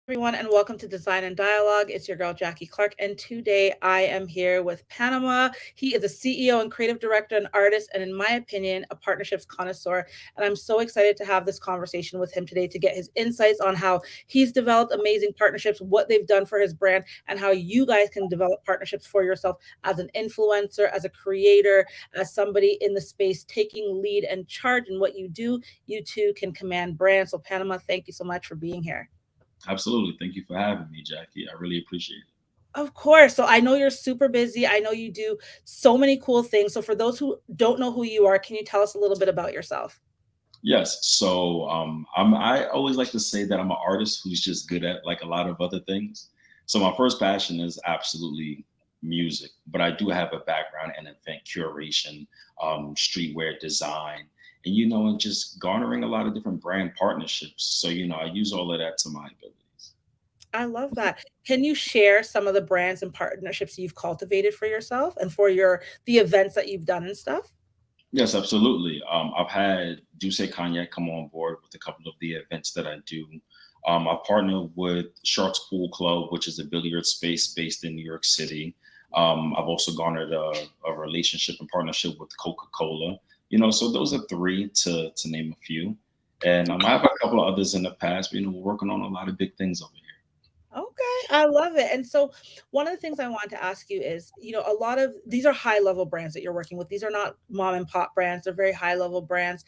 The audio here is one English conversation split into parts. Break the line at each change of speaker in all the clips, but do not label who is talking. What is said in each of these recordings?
everyone, and welcome to Design and Dialogue. It's your girl, Jackie Clark, and today I am here with Panama. He is a CEO and creative director and artist, and in my opinion, a partnerships connoisseur. And I'm so excited to have this conversation with him today to get his insights on how he's developed amazing partnerships, what they've done for his brand, and how you guys can develop partnerships for yourself as an influencer, as a creator, as somebody in the space taking lead and charge in what you do. You too can command brands. So, Panama, thank you so much for being here.
Absolutely. Thank you for having me, Jackie. I really appreciate it.
Of course. So I know you're super busy. I know you do so many cool things. So for those who don't know who you are, can you tell us a little bit about yourself?
Yes. I always like to say that I'm an artist who's just good at like a lot of other things. So my first passion is absolutely music, but I do have a background in event curation, streetwear design, and just garnering a lot of different brand partnerships. So, I use all of that to my abilities.
I love that. Can you share some of the brands and partnerships you've cultivated for yourself and for your the events that you've done and stuff?
Yes, absolutely. I've had Duce Cognac come on board with a couple of the events that I do. I've partnered with Sharks Pool Club, which is a billiard space based in New York City. I've also garnered a relationship and partnership with Coca-Cola. So those are three to name a few. And I have a couple of others in the past, but we're working on a lot of big things over here.
Okay, I love it. And so one of the things I wanted to ask you is, a lot of these are high level brands that you're working with. These are not mom and pop brands. They're very high level brands.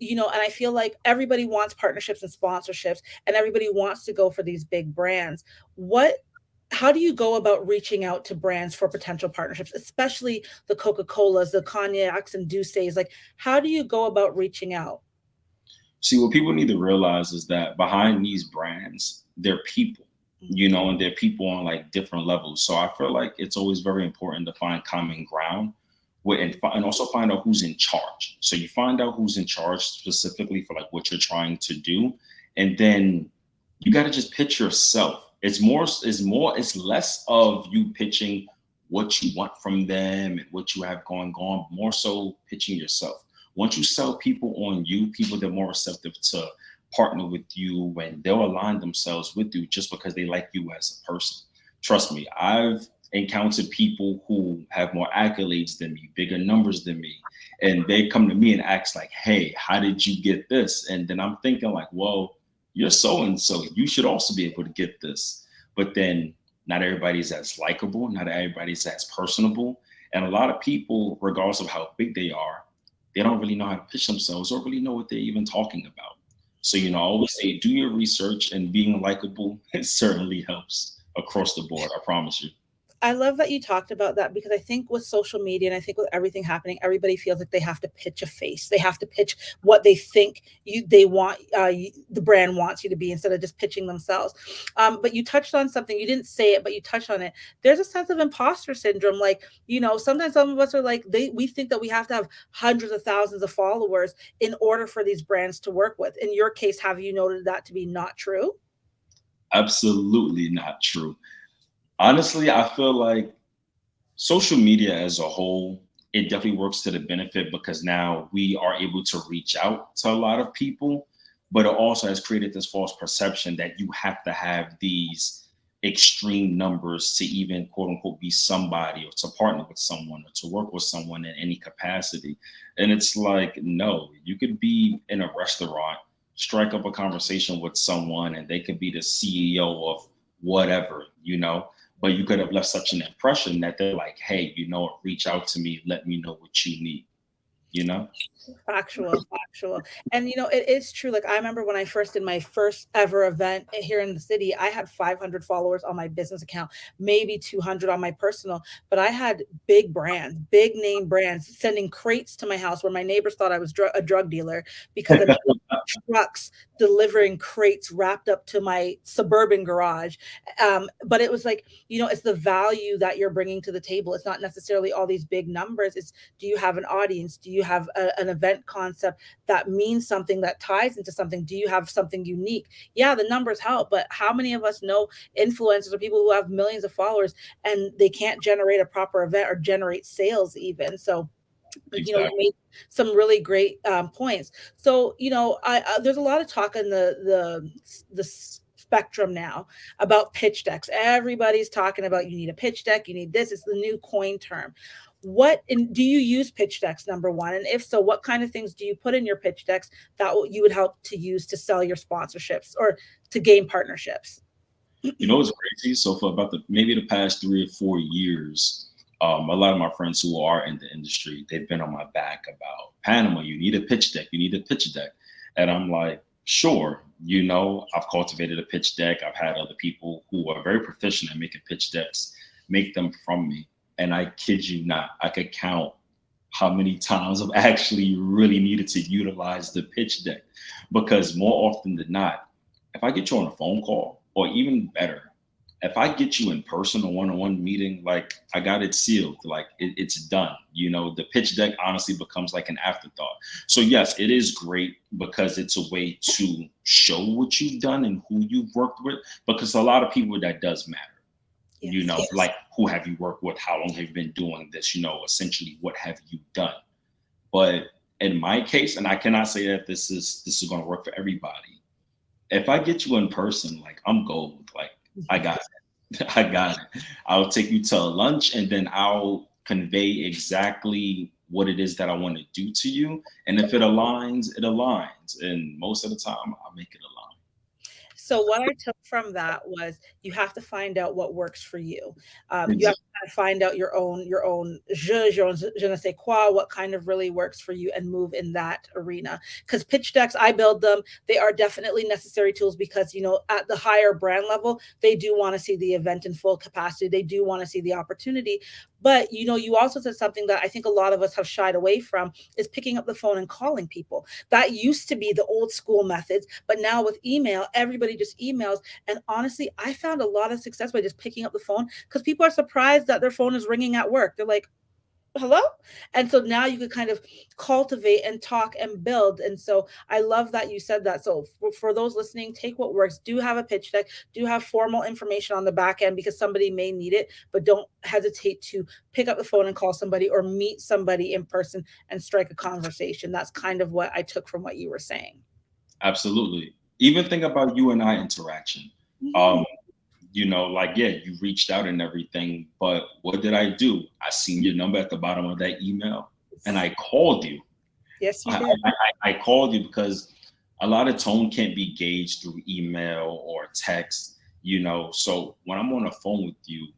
And I feel like everybody wants partnerships and sponsorships and everybody wants to go for these big brands. What How do you go about reaching out to brands for potential partnerships, especially the Coca-Colas, the cognacs and Douces? Like, how do you go about reaching out?
See, what people need to realize is that behind these brands, they're people,
Mhm.
and they're people on like different levels. So I feel like it's always very important to find common ground and also find out who's in charge. So you find out who's in charge specifically for like what you're trying to do. And then you got to just pitch yourself. It's less of you pitching what you want from them and what you have going on, more so pitching yourself. Once you sell people on you, people that are more receptive to partner with you and they'll align themselves with you just because they like you as a person. Trust me, I've encountered people who have more accolades than me, bigger numbers than me, and they come to me and ask like, "Hey, how did you get this?" And then I'm thinking like, "Well, you're so and so, you should also be able to get this." But then not everybody's as likable, not everybody's as personable, and a lot of people, regardless of how big they don't really know how to pitch themselves or really know what they're even talking about. So, I always say do your research, and being likable, it certainly helps across the board. I promise you.
I love that you talked about that because I think with social media and I think with everything happening, everybody feels like they have to pitch a face. They have to pitch what they think they want the brand wants you to be instead of just pitching themselves. But you touched on something. You didn't say it, but you touched on it. There's a sense of imposter syndrome. Like sometimes some of us are like we think that we have to have hundreds of thousands of followers in order for these brands to work with. In your case, have you noted that to be not true?
Absolutely not true. Honestly, I feel like social media as a whole, it definitely works to the benefit because now we are able to reach out to a lot of people, but it also has created this false perception that you have to have these extreme numbers to even quote unquote be somebody or to partner with someone or to work with someone in any capacity. And it's like, no, you could be in a restaurant, strike up a conversation with someone, and they could be the CEO of whatever, but you could have left such an impression that they're like, hey, reach out to me, let me know what you need, you know?
Factual, factual. And it is true. Like I remember when I first did my first ever event here in the city, I had 500 followers on my business account, maybe 200 on my personal, but I had big brands, big name brands sending crates to my house where my neighbors thought I was a drug dealer because I'm trucks delivering crates wrapped up to my suburban garage. But it was like, it's the value that you're bringing to the table. It's not necessarily all these big numbers. It's do you have an audience? Do you have an event concept that means something that ties into something? Do you have something unique? Yeah, the numbers help, but how many of us know influencers or people who have millions of followers and they can't generate a proper event or generate sales even? So you
Exactly.
made some really great points. So, there's a lot of talk in the spectrum now about pitch decks. Everybody's talking about you need a pitch deck, you need this. It's the new coin term. Do you use pitch decks, number one? And if so, what kind of things do you put in your pitch decks that you would help to use to sell your sponsorships or to gain partnerships?
You know, it's crazy. So for about maybe the past 3 or 4 years, a lot of my friends who are in the industry, they've been on my back about Panama. You need a pitch deck. You need a pitch deck, and I'm like, sure. You know, I've cultivated a pitch deck. I've had other people who are very proficient at making pitch decks make them from me, and I kid you not, I could count how many times I've actually really needed to utilize the pitch deck, because more often than not, if I get you on a phone call, or even better, if I get you in person, a one-on-one meeting, like I got it sealed, like it's done. You know, the pitch deck honestly becomes like an afterthought. So yes, it is great because it's a way to show what you've done and who you've worked with, because a lot of people that does matter.
Yes.
You know, like who have you worked with? How long have you been doing this? You know, essentially what have you done? But in my case, and I cannot say that this is going to work for everybody. If I get you in person, like I'm gold. Like I got it. I got it. I'll take you to lunch and then I'll convey exactly what it is that I want to do to you. And if it aligns, it aligns. And most of the time I'll make it align.
So what I took from that was you have to find out what works for you. You have
Exactly.
to kind of find out your own je ne sais quoi, what kind of really works for you, and move in that arena. Because pitch decks, I build them. They are definitely necessary tools because at the higher brand level, they do want to see the event in full capacity. They do want to see the opportunity. But you also said something that I think a lot of us have shied away from is picking up the phone and calling people. That used to be the old school methods, but now with email, everybody just emails. And honestly, I found a lot of success by just picking up the phone because people are surprised that their phone is ringing at work. They're like, hello. And so now you could kind of cultivate and talk and build. And so I love that you said that. So for those listening, take what works. Do have a pitch deck, do have formal information on the back end because somebody may need it, but don't hesitate to pick up the phone and call somebody or meet somebody in person and strike a conversation. That's kind of what I took from what you were saying.
Absolutely. Even think about you and I interaction.
Mhm.
Um, you know, like, yeah, you reached out and everything, but what did I do? I seen your number at the bottom of that email and I called you.
Yes, you
I,
did.
I called you because a lot of tone can't be gauged through email or text, you know. So when I'm on the phone with you,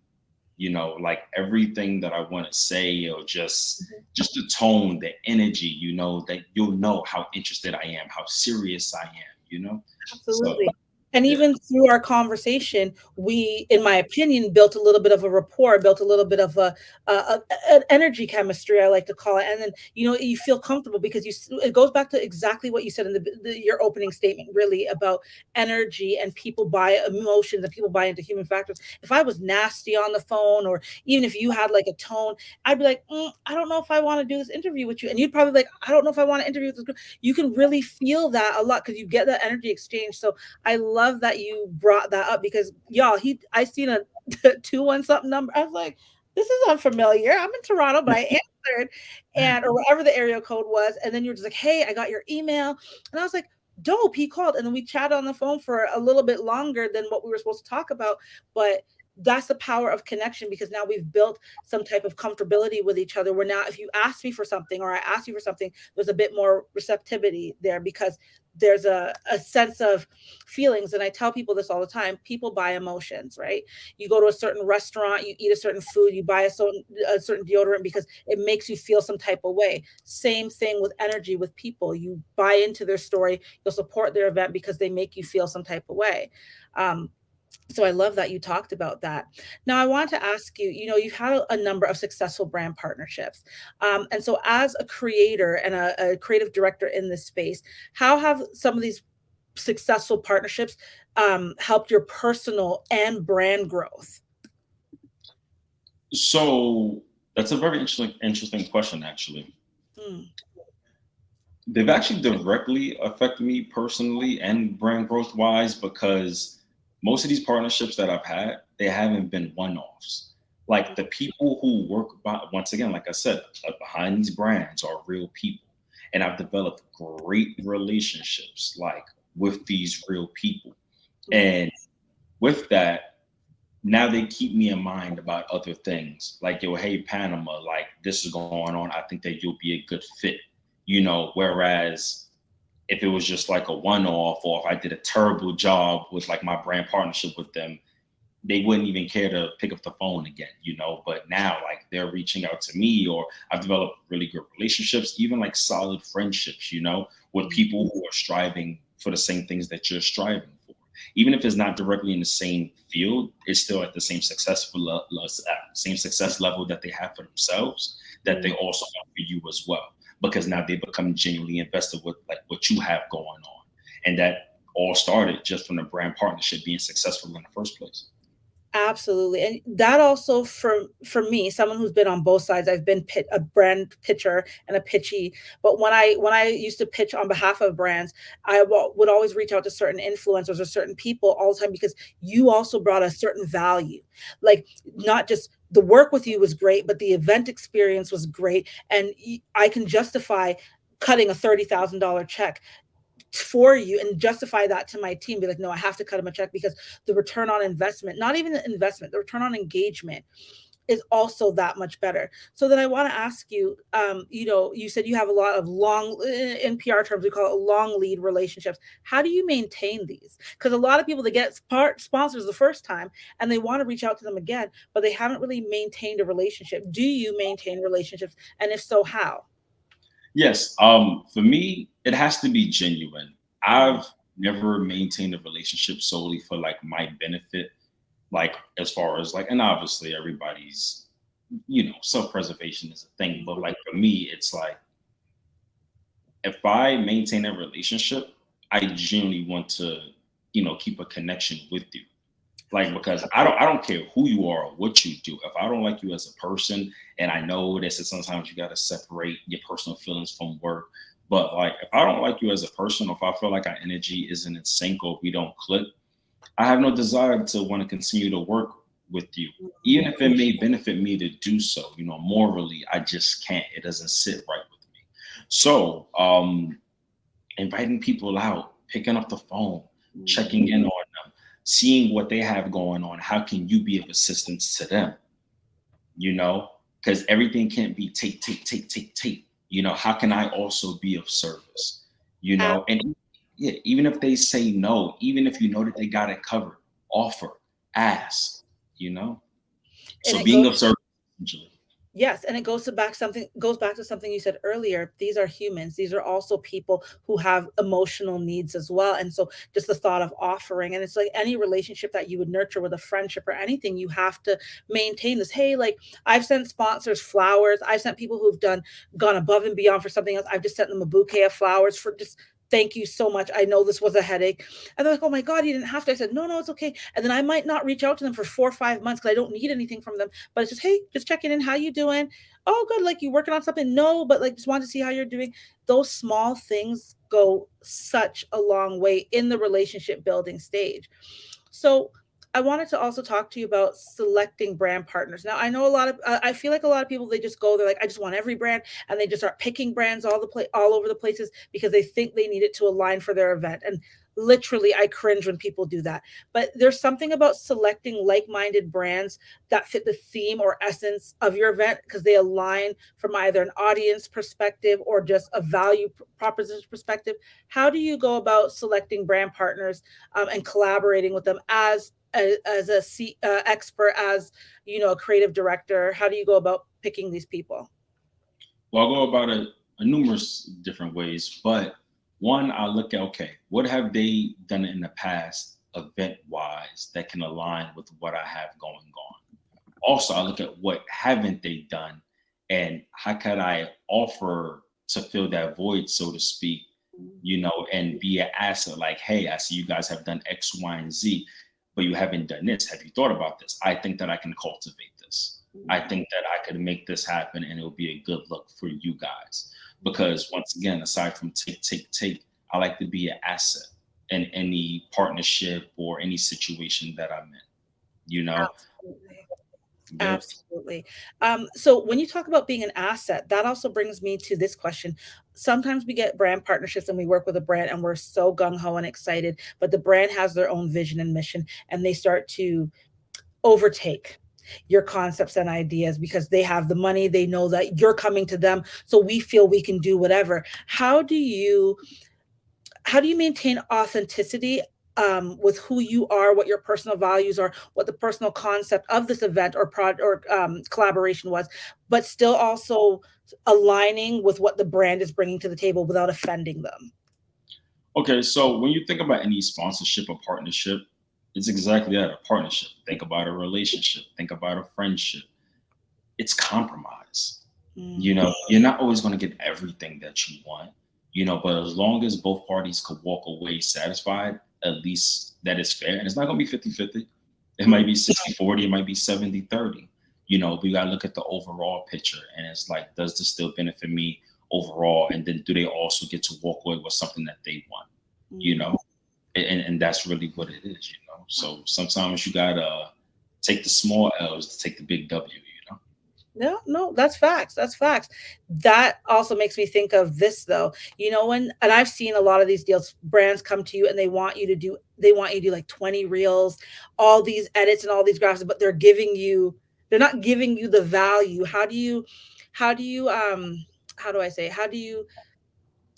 you know, like everything that I want to say or
Mhm.
just the tone, the energy, you know, that you'll know how interested I am, how serious I am, you know. So
Absolutely. And
yeah,
even through our conversation, we, in my opinion, built a little bit of a rapport, built a little bit of an energy chemistry, I like to call it. And then, you feel comfortable because it goes back to exactly what you said in your opening statement, really about energy and people buy emotions and people buy into human factors. If I was nasty on the phone, or even if you had like a tone, I'd be like, I don't know if I want to do this interview with you. And you'd probably be like, I don't know if I want to interview with this girl. You can really feel that a lot because you get that energy exchange. So I love that you brought that up because y'all, I seen a 2-1 something number. I was like, this is unfamiliar. I'm in Toronto, but I answered, and or whatever the area code was. And then you were just like, hey, I got your email. And I was like, dope, he called. And then we chatted on the phone for a little bit longer than what we were supposed to talk about. But that's the power of connection because now we've built some type of comfortability with each other. Where now, if you ask me for something or I ask you for something, there's a bit more receptivity there because there's a sense of feelings. And I tell people this all the time: people buy emotions, right? You go to a certain restaurant, you eat a certain food, you buy a certain deodorant because it makes you feel some type of way. Same thing with energy with people. You buy into their story, you'll support their event because they make you feel some type of way. So I love that you talked about that. Now I want to ask you, you've had a number of successful brand partnerships. And so as a creator and a creative director in this space, how have some of these successful partnerships helped your personal and brand growth?
so that's a very interesting question actually.
Mm,
They've actually directly affected me personally and brand growth wise because most of these partnerships that I've had, they haven't been one offs. Like the people who work by, once again, like I said, behind these brands are real people. And I've developed great relationships like with these real people. And with that, now they keep me in mind about other things. Like, yo, hey, Panama, like this is going on. I think that you'll be a good fit, whereas if it was just like a one-off, or if I did a terrible job with like my brand partnership with them, they wouldn't even care to pick up the phone again. But now, like, they're reaching out to me, or I've developed really good relationships, even like solid friendships, with people who are striving for the same things that you're striving for. Even if it's not directly in the same field, it's still at the same success level that they have for themselves, that they also have for you as well. Because now they become genuinely invested with like what you have going on. And that all started just from the brand partnership being successful in the first place.
Absolutely. And that also for me, someone who's been on both sides, I've been a brand pitcher and a pitchy. But when I used to pitch on behalf of brands, would always reach out to certain influencers or certain people all the time, because you also brought a certain value. Like, not just the work with you was great, but the event experience was great. And I can justify cutting a $30,000 check for you and justify that to my team. Be like, no, I have to cut him a check because the return on investment, not even the investment, the return on engagement is also that much better. So then I want to ask you, you said you have a lot of long, in PR terms, we call it long lead relationships. How do you maintain these? Because a lot of people, they get sponsors the first time and they want to reach out to them again, but they haven't really maintained a relationship. Do you maintain relationships? And if so, how?
Yes. For me, it has to be genuine.
Mhm.
I've never maintained a relationship solely for like my benefit, like as far as like, and obviously everybody's, self-preservation is a thing. But like for me, it's like if I maintain a relationship, I genuinely want to, keep a connection with you. Like, because I don't care who you are or what you do. If I don't like you as a person, and I know this is sometimes you got to separate your personal feelings from work, but like if I don't like you as a person, or if I feel like our energy isn't in sync, or we don't click, I have no desire to want to continue to work with you. Even if it may benefit me to do so, morally, I just can't. It doesn't sit right with me. So inviting people out, picking up the phone, checking in on them, seeing what they have going on. How can you be of assistance to them? You know, because everything can't be take, take, take, take, take. How can I also be of service? And yeah, even if they say no, even if you know that they got it covered, offer, ask, you know.
And
So
it
being
goes
of service, essentially.
Yes, and it goes back to something you said earlier. These are humans. These are also people who have emotional needs as well. And so just the thought of offering, and it's like any relationship that you would nurture with a friendship or anything, you have to maintain this. Hey, like, I've sent sponsors flowers. I've sent people who've gone above and beyond for something else. I've just sent them a bouquet of flowers for just thank you so much. I know this was a headache. And they're like, oh my God, you didn't have to. I said, no, no, it's okay. And then I might not reach out to them for 4 or 5 months because I don't need anything from them, but it's just, hey, just checking in. How you doing? Oh, good. Like, you working on something? No, but like, just want to see how you're doing. Those small things go such a long way in the relationship building stage. So I wanted to also talk to you about selecting brand partners. Now, I know I feel like a lot of people, they just go, they're like, I just want every brand. And they just start picking brands all over the places because they think they need it to align for their event. And literally, I cringe when people do that. But there's something about selecting like-minded brands that fit the theme or essence of your event because they align from either an audience perspective or just a value proposition perspective. How do you go about selecting brand partners, and collaborating with them as a expert, as a creative director? How do you go about picking these people?
Well, I'll go about it a numerous different ways, but one, I look at, okay, what have they done in the past event wise that can align with what I have going on? Also, I look at what haven't they done and how can I offer to fill that void, so to speak, and be an asset. Like, hey, I see you guys have done X, Y, and Z, but you haven't done this. Have you thought about this? I think that I can cultivate this. I think that I could make this happen and it'll be a good look for you guys. Because once again, aside from take, take, take, I like to be an asset in any partnership or any situation that I'm in, you know?
Absolutely.
Yep.
Absolutely. So when you talk about being an asset, that also brings me to this question. Sometimes we get brand partnerships and we work with a brand and we're so gung ho and excited, but the brand has their own vision and mission and they start to overtake your concepts and ideas because they have the money, they know that you're coming to them, so we feel we can do whatever. How do you maintain authenticity with who you are, what your personal values are, what the personal concept of this event or collaboration was, but still also aligning with what the brand is bringing to the table without offending them?
Okay, so when you think about any sponsorship or partnership, it's exactly that, a partnership. Think about a relationship, think about a friendship. It's compromise. You
Mm,
know, you're not always going to get everything that you want, but as long as both parties could walk away satisfied, at least that is fair. And it's not going to be 50-50. It might
mm.
be 60-40. It might be 70-30. But you got to look at the overall picture. And it's like, does this still benefit me overall? And then do they also get to walk away with something that they want? You
Mm.
know, and that's really what it is. So sometimes you got to take the small L's to take the big W.
No, no, that's facts. That's facts. That also makes me think of this though. And I've seen a lot of these deals, brands come to you and they want you to do like 20 reels, all these edits and all these graphics, but they're not giving you the value. How do I say, how do you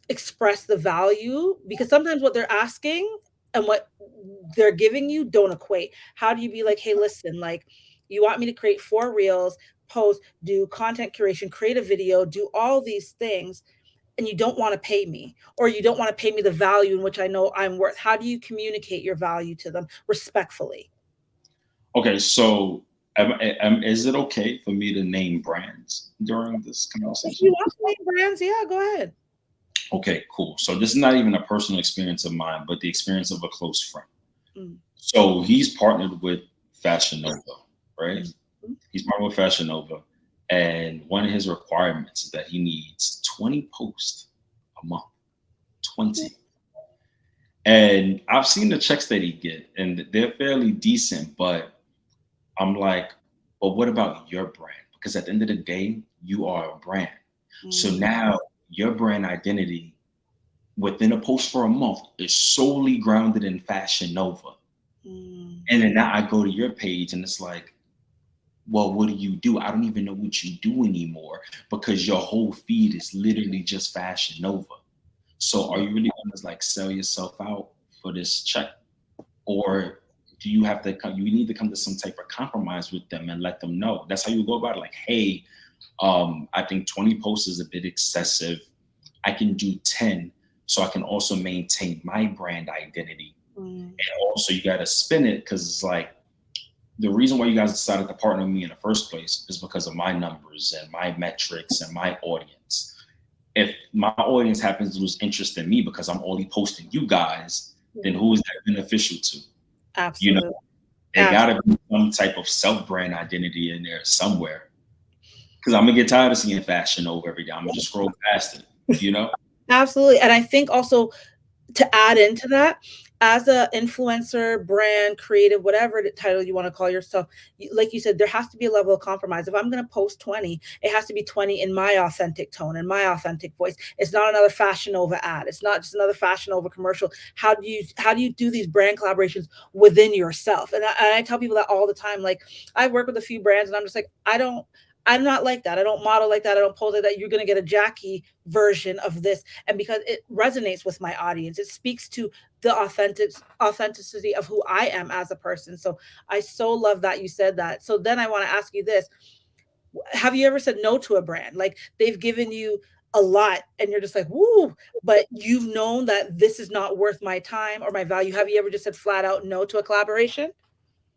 express the value? Because sometimes what they're asking and what they're giving you don't equate. How do you be like, hey, listen, like, you want me to create 4 reels, post, do content curation, create a video, do all these things, and you don't want to pay me, or you don't want to pay me the value in which I know I'm worth? How do you communicate your value to them respectfully?
Okay, so is it okay for me to name brands during this
If you
conversation?
want to name brands, yeah, go ahead.
Okay, cool. So this is not even a personal experience of mine, but the experience of a close friend.
Mm,
So he's partnered with Fashion Nova, right?
mm, mm,
He's partnered with Fashion Nova, and one of his requirements is that he needs 20 posts a month.
mm.
20. And I've seen the checks that he get, and they're fairly decent, but I'm like, but what about your brand? Because at the end of the day, you are a brand. So
Mm,
now your brand identity within a post for a month is solely grounded in Fashion Nova.
mm,
And then now I go to your page and it's like, well, what do you do? I don't even know what you do anymore because your whole feed is literally just Fashion Nova. So are
mm.
you really going to like sell yourself out for this check? Or do you have to come, you need to come to some type of compromise with them and let them know? That's how you go about it. Like, hey, I think 20 posts is a bit excessive. I can do 10 so I can also maintain my brand identity.
Mm,
And also you got to spin it because it's like the reason why you guys decided to partner with me in the first place is because of my numbers and my metrics and my audience. If my audience happens to lose interest in me because I'm only posting you guys, then
mm.
who is that beneficial to? You know,
Absolutely.
it got to
Absolutely.
be some type of self brand identity in there somewhere. Because I'm gonna get tired of seeing Fashion over every day. I'm gonna just scroll past it.
Absolutely. And I think also, to add into that, as a influencer, brand, creative, whatever the title you want to call yourself, like you said, there has to be a level of compromise. If I'm going to post 20, it has to be 20 in my authentic tone and my authentic voice. It's not another Fashion Nova ad. It's not just another Fashion Nova commercial. How do you do these brand collaborations within yourself? And I tell people that all the time. Like, I work with a few brands and I'm just like, I'm not like that. I don't model like that. I don't pose like that. You're going to get a Jackie version of this. And because it resonates with my audience, it speaks to the authenticity of who I am as a person. So I so love that you said that. So then I want to ask you this. Have you ever said no to a brand? Like, they've given you a lot and you're just like, woo, but you've known that this is not worth my time or my value. Have you ever just said flat out no to a collaboration?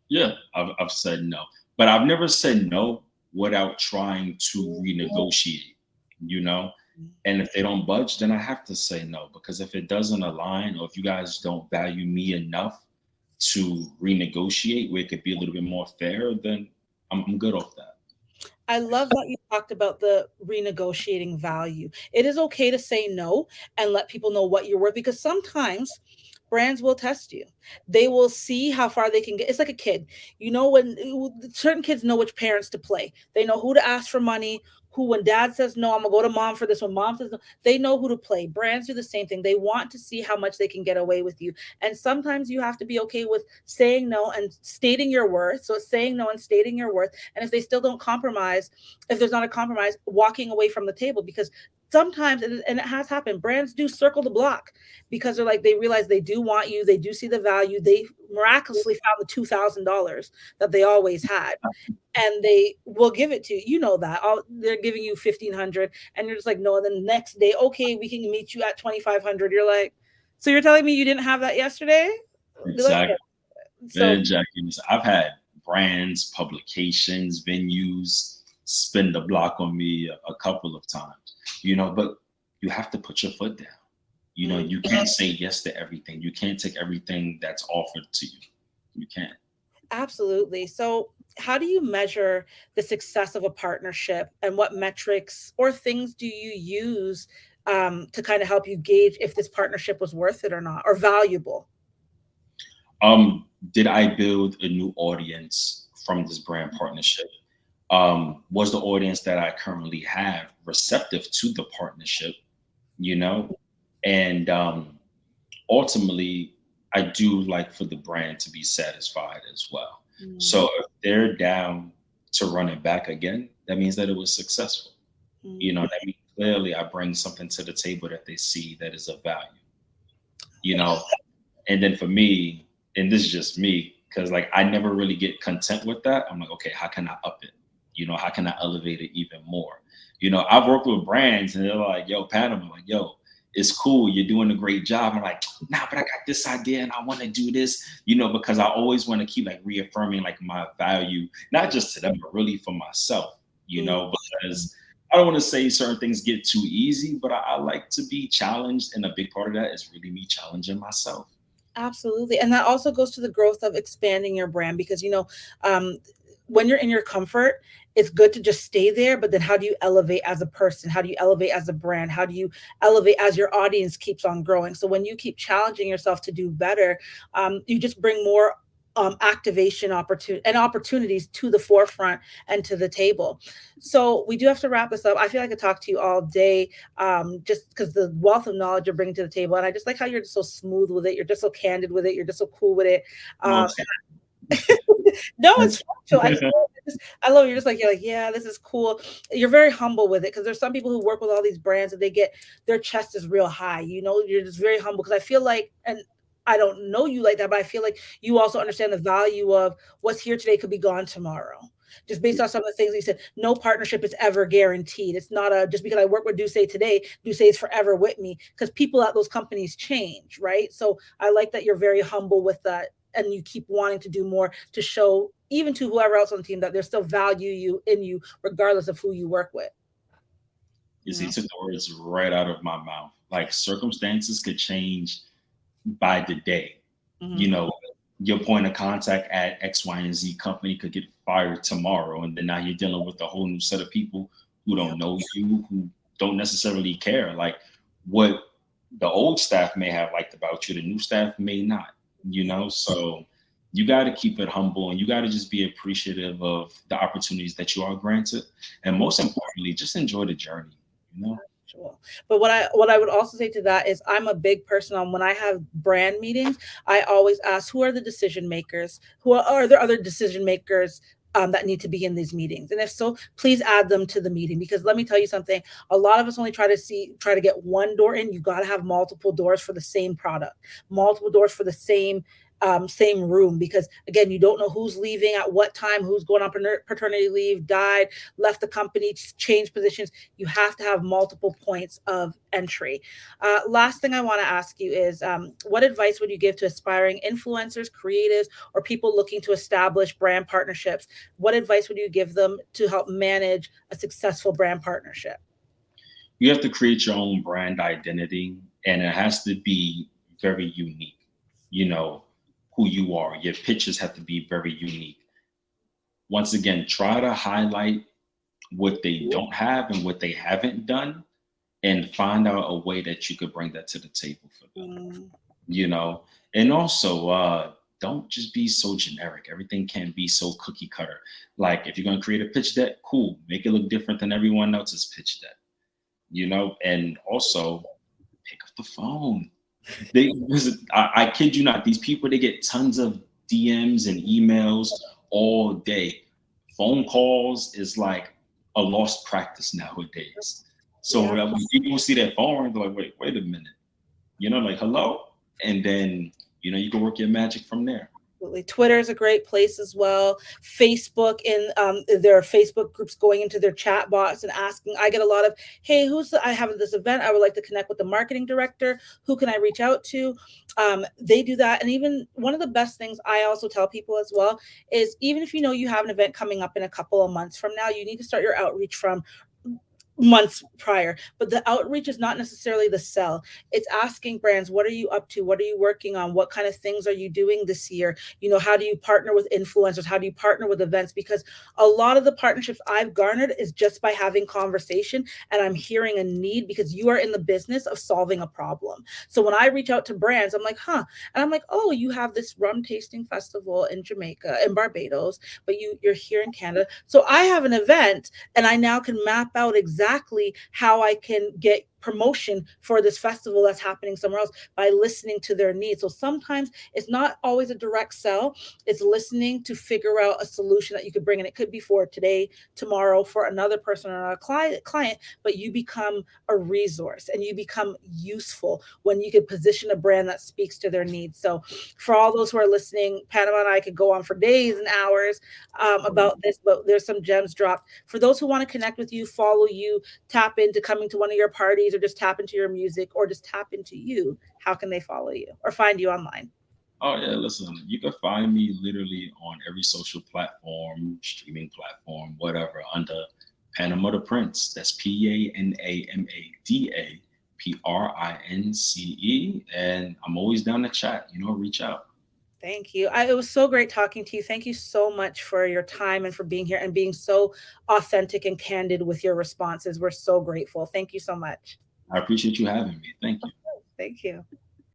Yeah, I've said no, but I've never said no without trying to renegotiate. You know, and if they don't budge, then I have to say no because if it doesn't align or if you guys don't value me enough to renegotiate where it could be a little bit more fair, then I'm good off that.
I love that you talked about the renegotiating value. It is okay to say no and let people know what you're worth, because sometimes brands will test you. They will see how far they can get. It's like a kid. You know, when certain kids know which parents to play, they know who to ask for money. Who, when dad says no, I'm gonna go to mom for this. When mom says no, they know who to play. Brands do the same thing. They want to see how much they can get away with you. And sometimes you have to be okay with saying no and stating your worth. So saying no and stating your worth. And if they still don't compromise, if there's not a compromise, walking away from the table, because sometimes, and it has happened, brands do circle the block because they're like, they realize they do want you, they do see the value, they miraculously found the $2,000 that they always had, and they will give it to you. You know that all they're giving you 1,500, and you're just like, no. And then the next day, okay, we can meet you at 2,500. You're like, so you're telling me you didn't have that yesterday? They're like,
Exactly.
yeah. So
Exactly. I've had brands, publications, venues spin the block on me a couple of times, but you have to put your foot down.
mm,
You can't say yes to everything. You can't take everything that's offered to you. You can't.
absolutely. So how do you measure the success of a partnership, and what metrics or things do you use to kind of help you gauge if this partnership was worth it or not, or valuable?
Did I build a new audience from this brand partnership? Was the audience that I currently have receptive to the partnership? You know, and ultimately, I do like for the brand to be satisfied as well.
Mm,
So if they're down to run it back again, that means that it was successful.
mm.
That means clearly I bring something to the table that they see that is of value. You know, and then for me, and this is just me, because like I never really get content with that. I'm like, okay, how can I up it? How can I elevate it even more? I've worked with brands and they're like, yo, Panama, like, yo, it's cool. You're doing a great job. I'm like, nah, but I got this idea and I want to do this, because I always want to keep like reaffirming like my value, not just to them, but really for myself,
Mm.
because I don't want to say certain things get too easy, but I like to be challenged. And a big part of that is really me challenging myself.
Absolutely. And that also goes to the growth of expanding your brand, because, um, when you're in your comfort, it's good to just stay there. But then how do you elevate as a person? How do you elevate as a brand? How do you elevate as your audience keeps on growing? So when you keep challenging yourself to do better, you just bring more activation opportunities to the forefront and to the table. So we do have to wrap this up. I feel like I could talk to you all day, just because the wealth of knowledge you're bringing to the table. And I just like how you're just so smooth with it. You're just so candid with it. You're just so cool with it.
Well,
Um, no, it's
thanks.
factual. I love it. You're just like, you're like, yeah, this is cool. You're very humble with it, because there's some people who work with all these brands and they get, their chest is real high. You're just very humble, because I feel like, and I don't know you like that, but I feel like you also understand the value of what's here today could be gone tomorrow. Just based on some of the things you said, no partnership is ever guaranteed. It's not a just because I work with Duce today, Duce is forever with me, because people at those companies change, right? So I like that you're very humble with that, and you keep wanting to do more to show even to whoever else on the team that there's still value in you regardless of who you work with.
You
You
see,
know?
took the words right out of my mouth. Like circumstances could change by the day. You
Mhm.
know, your point of contact at X, Y, and Z company could get fired tomorrow. And then now you're dealing with a whole new set of people who
Yeah.
don't know you, who don't necessarily care. Like what the old staff may have liked about you, the new staff may not, So you got to keep it humble and you got to just be appreciative of the opportunities that you are granted. And most importantly, just enjoy the journey, you know?
Sure. But what I would also say to that is, I'm a big person on when I have brand meetings, I always ask, who are the decision makers? Are there other decision makers that need to be in these meetings? And if so, please add them to the meeting, because let me tell you something. A lot of us only try to get one door in. You got to have multiple doors for the same product, multiple doors for the same room, because again, you don't know who's leaving at what time, who's going on paternity leave, died, left the company, changed positions. You have to have multiple points of entry. Last thing I want to ask you is, what advice would you give to aspiring influencers, creatives, or people looking to establish brand partnerships? What advice would you give them to help manage a successful brand partnership?
You have to create your own brand identity and it has to be very unique. You know, who you are. Your pitches have to be very unique. Once again, try to highlight what they don't have and what they haven't done and find out a way that you could bring that to the table for them.
Mm.
you know. And also, don't just be so generic. Everything can't be so cookie cutter. Like if you're gonna create a pitch deck, cool, make it look different than everyone else's pitch deck, you know. And also pick up the phone. They listen, I kid you not, these people they get tons of DMs and emails all day. Phone calls is like a lost practice nowadays. So
Yeah.
when people see that phone ring, they're like, wait a minute, you know, like hello, and then you know you can work your magic from there.
Absolutely. Twitter is a great place as well. Facebook, in there are Facebook groups going into their chat bots and asking. I get a lot of, hey, I have this event. I would like to connect with the marketing director. Who can I reach out to? They do that. And even one of the best things I also tell people as well is, even if you know you have an event coming up in a couple of months from now, you need to start your outreach from months prior. But the outreach is not necessarily the sell. It's asking brands, what are you up to? What are you working on? What kind of things are you doing this year? How do you partner with influencers? How do you partner with events? Because a lot of the partnerships I've garnered is just by having conversation, and I'm hearing a need because you are in the business of solving a problem. So when I reach out to brands, I'm like, huh. And I'm like, oh, you have this rum tasting festival in Jamaica, in Barbados, but you're here in Canada. So I have an event, and I now can map out exactly how I can get promotion for this festival that's happening somewhere else by listening to their needs. So sometimes it's not always a direct sell. It's listening to figure out a solution that you could bring. And it could be for today, tomorrow, for another person or a client, but you become a resource and you become useful when you can position a brand that speaks to their needs. So for all those who are listening, Panama and I could go on for days and hours about this, but there's some gems dropped. For those who want to connect with you, follow you, tap into coming to one of your parties, or just tap into your music, or just tap into you, how can they follow you or find you online?
Oh yeah, listen, you can find me literally on every social platform, streaming platform, whatever, under Panama Da Prince. That's PANAMADAPRINCE. And I'm always down to chat, you know, reach out.
Thank you. It was so great talking to you. Thank you so much for your time and for being here and being so authentic and candid with your responses. We're so grateful. Thank you so much.
I appreciate you having me. Thank you.
Thank you.